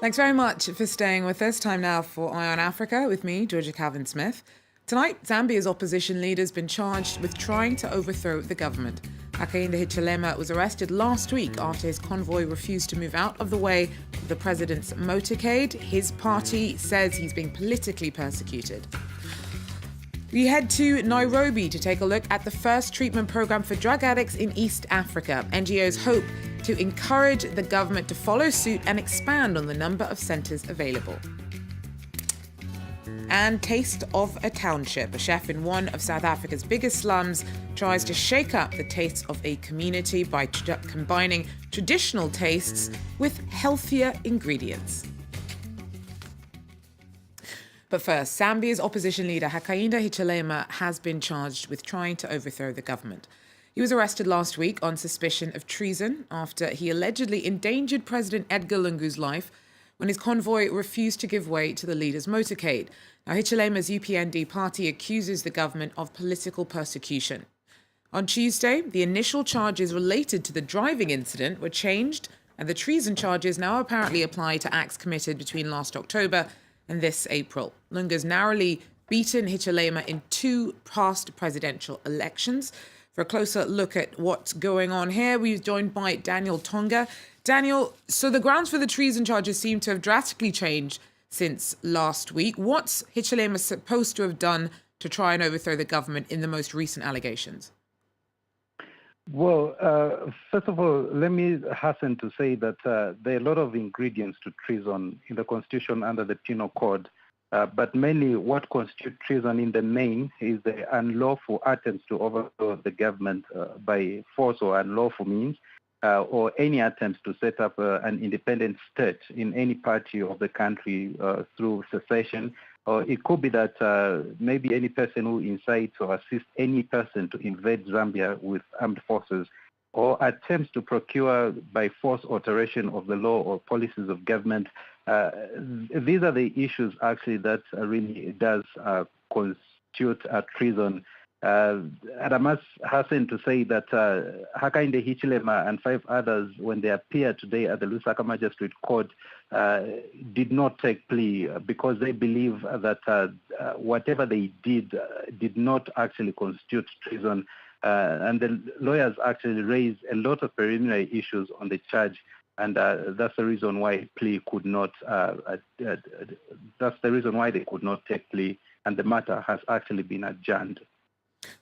Thanks very much for staying with us. Time now for Eye on Africa with me, Georgia Calvin-Smith. Tonight, Zambia's opposition leader has been charged with trying to overthrow the government. Hakainde Hichilema was arrested last week after his convoy refused to move out of the way of the president's motorcade. His party says he's being politically persecuted. We head to Nairobi to take a look at the first treatment program for drug addicts in East Africa. NGOs hope to encourage the government to follow suit and expand on the number of centres available. And taste of a township. A chef in one of South Africa's biggest slums tries to shake up the tastes of a community by combining traditional tastes with healthier ingredients. But first, Zambia's opposition leader Hakainde Hichilema has been charged with trying to overthrow the government. He was arrested last week on suspicion of treason after he allegedly endangered President Edgar Lungu's life when his convoy refused to give way to the leader's motorcade. Now, Hichilema's UPND party accuses the government of political persecution. On Tuesday, the initial charges related to the driving incident were changed, and the treason charges now apparently apply to acts committed between last October and this April. Lungu's narrowly beaten Hichilema in two past presidential elections. For a closer look at what's going on here, we're joined by Daniel Tonga. Daniel, so the grounds for the treason charges seem to have drastically changed since last week. What's Hichilema supposed to have done to try and overthrow the government in the most recent allegations? Well, first of all, let me hasten to say that there are a lot of ingredients to treason in the Constitution under the Penal Code. But mainly what constitutes treason in the main is the unlawful attempts to overthrow the government by force or unlawful means, or any attempts to set up an independent state in any party of the country through secession. Or it could be that maybe any person who incites or assists any person to invade Zambia with armed forces, or attempts to procure by force alteration of the law or policies of government. These are the issues actually that really does constitute treason. And I must hasten to say that Hakainde Hichilema and 5 others, when they appeared today at the Lusaka Magistrate Court, did not take plea because they believe that whatever they did not actually constitute treason. And the lawyers actually raised a lot of preliminary issues on the charge, and that's the reason why plea could not. That's the reason why they could not take plea, and the matter has actually been adjourned.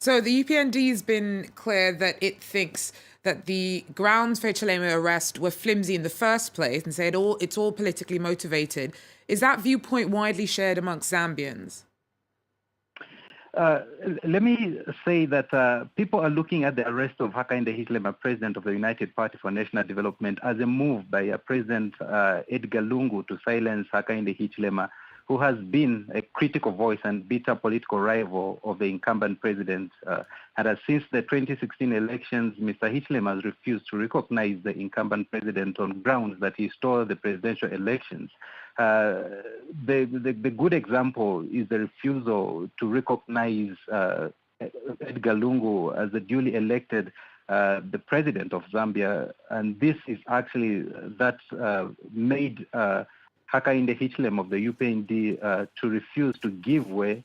So the UPND has been clear that it thinks that the grounds for Hichilema's arrest were flimsy in the first place, and say it's all politically motivated. Is that viewpoint widely shared amongst Zambians? Let me say that people are looking at the arrest of Hakainde Hichilema, president of the United Party for National Development, as a move by President Edgar Lungu to silence Hakainde Hichilema, who has been a critical voice and bitter political rival of the incumbent president. And since the 2016 elections, Mr. Hichilema has refused to recognize the incumbent president on grounds that he stole the presidential elections. The good example is the refusal to recognize Edgar Lungu as the duly elected the president of Zambia. And this is actually that made Hakainde Hichilema of the UPND to refuse to give way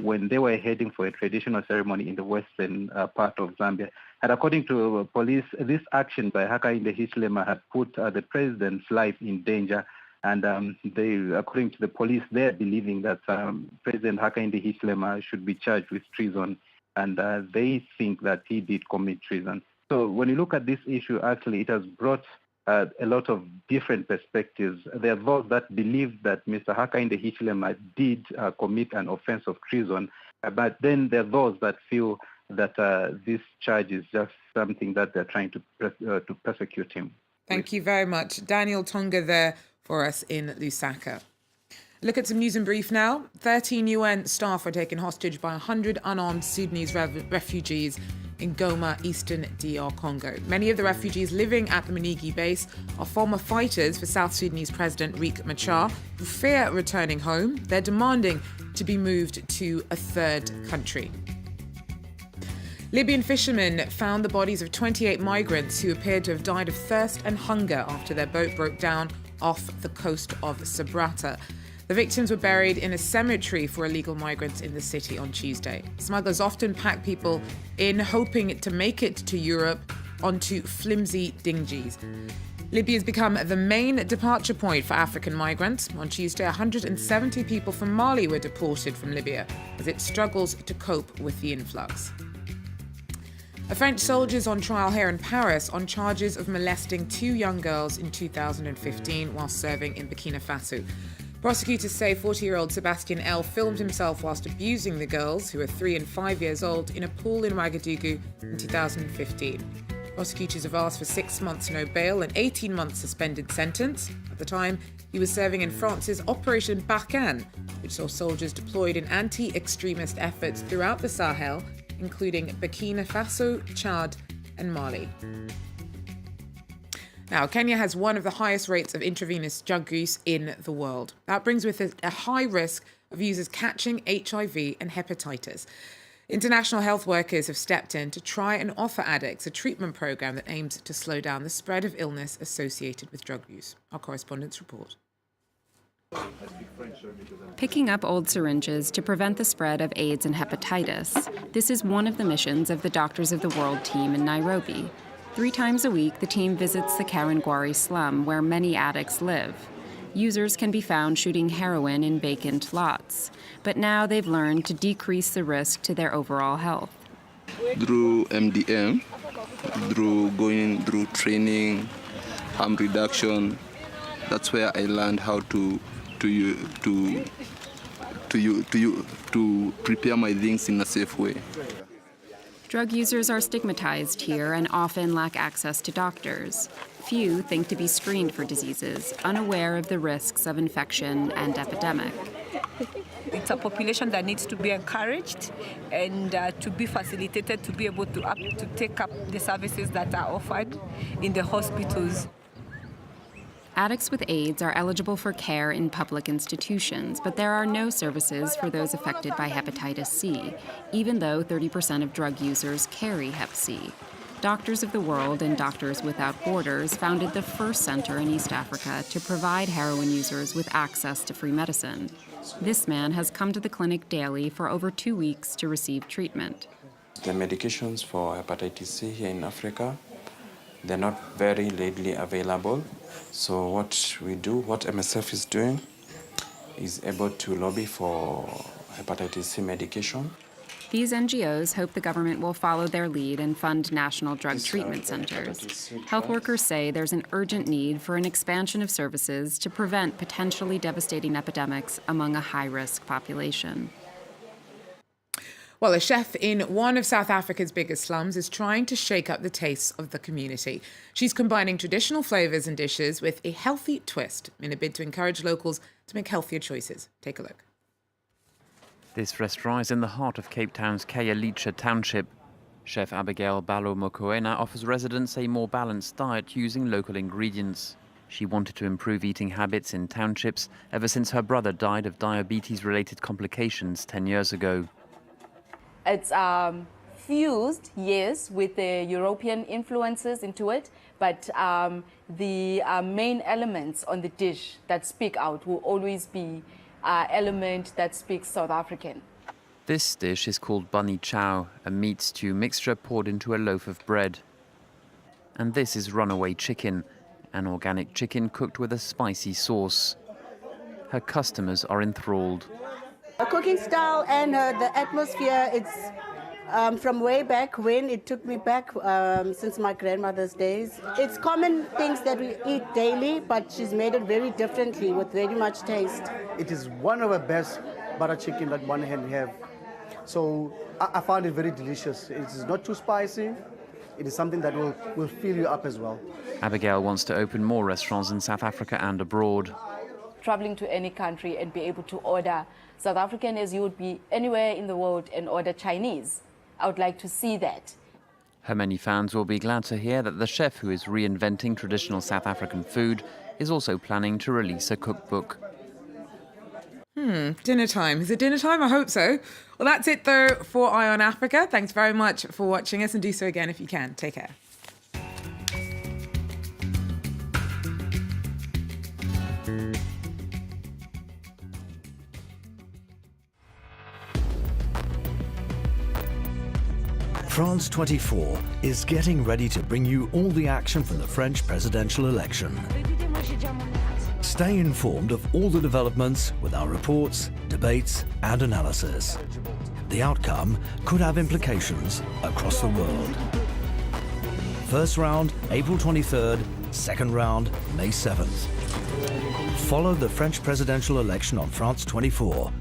when they were heading for a traditional ceremony in the western part of Zambia. And according to police, this action by Hakainde Hichilema had put the president's life in danger. And according to the police, they're believing that President Hakainde Hichilema should be charged with treason, and they think that he did commit treason. So when you look at this issue, actually, it has brought a lot of different perspectives. There are those that believe that Mr. Hakainde Hichilema did commit an offense of treason, but then there are those that feel that this charge is just something that they're trying to persecute him. Thank you very much. Daniel Tonga there for us in Lusaka. Look at some news in brief now. 13 UN staff were taken hostage by 100 unarmed Sudanese refugees in Goma, eastern DR Congo. Many of the refugees living at the Manigi base are former fighters for South Sudanese President Riek Machar, who fear returning home. They're demanding to be moved to a third country. Libyan fishermen found the bodies of 28 migrants who appeared to have died of thirst and hunger after their boat broke down off the coast of Sabratha. The victims were buried in a cemetery for illegal migrants in the city on Tuesday. Smugglers often pack people in, hoping to make it to Europe onto flimsy dinghies. Libya has become the main departure point for African migrants. On Tuesday, 170 people from Mali were deported from Libya as it struggles to cope with the influx. A French soldier is on trial here in Paris on charges of molesting 2 young girls in 2015 while serving in Burkina Faso. Prosecutors say 40-year-old Sebastien L. filmed himself whilst abusing the girls, who are 3 and 5 years old, in a pool in Ouagadougou in 2015. Prosecutors have asked for 6 months no bail and 18-month suspended sentence. At the time, he was serving in France's Operation Barkhane, which saw soldiers deployed in anti-extremist efforts throughout the Sahel, including Burkina Faso, Chad, and Mali. Now, Kenya has one of the highest rates of intravenous drug use in the world. That brings with it a high risk of users catching HIV and hepatitis. International health workers have stepped in to try and offer addicts a treatment program that aims to slow down the spread of illness associated with drug use. Our correspondents report. Picking up old syringes to prevent the spread of AIDS and hepatitis. This is one of the missions of the Doctors of the World team in Nairobi. 3 times a week, the team visits the Karangwari slum where many addicts live. Users can be found shooting heroin in vacant lots. But now they've learned to decrease the risk to their overall health. Through MDM, through going through training, harm reduction, that's where I learned how to prepare my things in a safe way. Drug users are stigmatized here and often lack access to doctors. Few think to be screened for diseases, unaware of the risks of infection and epidemic. It's a population that needs to be encouraged and to be facilitated to be able to take up the services that are offered in the hospitals. Addicts with AIDS are eligible for care in public institutions, but there are no services for those affected by hepatitis C, even though 30% of drug users carry hep C. Doctors of the World and Doctors Without Borders founded the first center in East Africa to provide heroin users with access to free medicine. This man has come to the clinic daily for over 2 weeks to receive treatment. The medications for hepatitis C here in Africa, they're not very readily available. So what we do, what MSF is doing, is able to lobby for hepatitis C medication. These NGOs hope the government will follow their lead and fund national drug treatment centers. Health workers say there's an urgent need for an expansion of services to prevent potentially devastating epidemics among a high-risk population. Well, a chef in one of South Africa's biggest slums is trying to shake up the tastes of the community. She's combining traditional flavours and dishes with a healthy twist in a bid to encourage locals to make healthier choices. Take a look. This restaurant is in the heart of Cape Town's Khayelitsha township. Chef Abigail Balo-Mokoena offers residents a more balanced diet using local ingredients. She wanted to improve eating habits in townships ever since her brother died of diabetes-related complications 10 years ago. It's fused, yes, with the European influences into it, but the main elements on the dish that speak out will always be element that speaks South African. This dish is called bunny chow, a meat stew mixture poured into a loaf of bread. And this is runaway chicken, an organic chicken cooked with a spicy sauce. Her customers are enthralled. A cooking style and the atmosphere, it's from way back when. It took me back since my grandmother's days. It's common things that we eat daily, but she's made it very differently with very much taste. It is one of the best butter chicken that one can have. So I found it very delicious. It is not too spicy. It is something that will fill you up as well. Abigail wants to open more restaurants in South Africa and abroad. Traveling to any country and be able to order South African as you would be anywhere in the world and order Chinese. I would like to see that. Her many fans will be glad to hear that the chef who is reinventing traditional South African food is also planning to release a cookbook. Dinner time. Is it dinner time? I hope so. Well, that's it, though, for Eye on Africa. Thanks very much for watching us, and do so again if you can. Take care. France 24 is getting ready to bring you all the action from the French presidential election. Stay informed of all the developments with our reports, debates and analysis. The outcome could have implications across the world. First round, April 23rd, second round, May 7th. Follow the French presidential election on France 24